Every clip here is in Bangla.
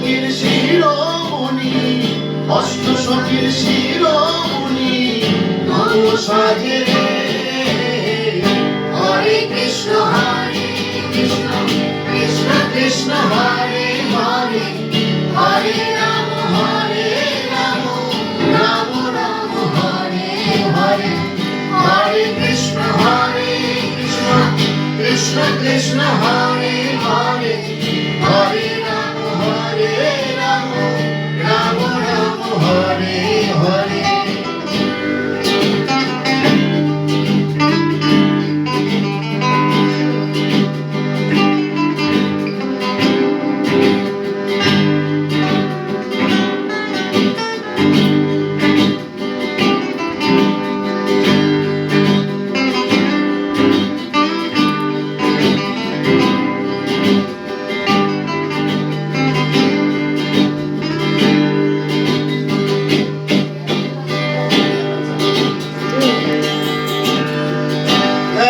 সখীর শিরোমণি, অষ্ট সখীর শিরোমণি নব সাজে রে। হরে কৃষ্ণ কৃষ্ণ কৃষ্ণ হরে হরে, হরে রাম রাম রাম হরে হরে। হরে কৃষ্ণ কৃষ্ণ কৃষ্ণ হরে হরে, হরে রাম রাম রাম হরে হরে।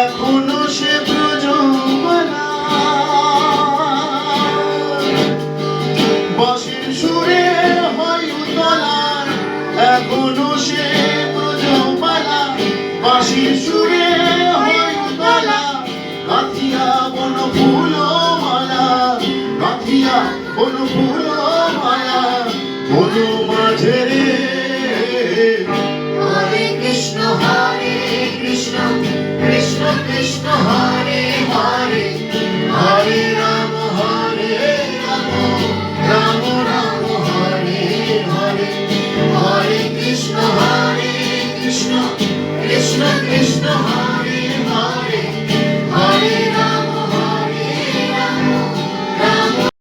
এখনো সে ব্রজমালা, বাঁশির সুরে হয় উতলা, গাঁথিয়া বন ফুল মালা, গাঁথিয়া বন ফুল মালা বন মাঝে রে। হরে কৃষ্ণ কৃষ্ণ কৃষ্ণ হরে হরে, হরে রাম রাম রাম হরে হরে। হরে কৃষ্ণ কৃষ্ণ কৃষ্ণ হরে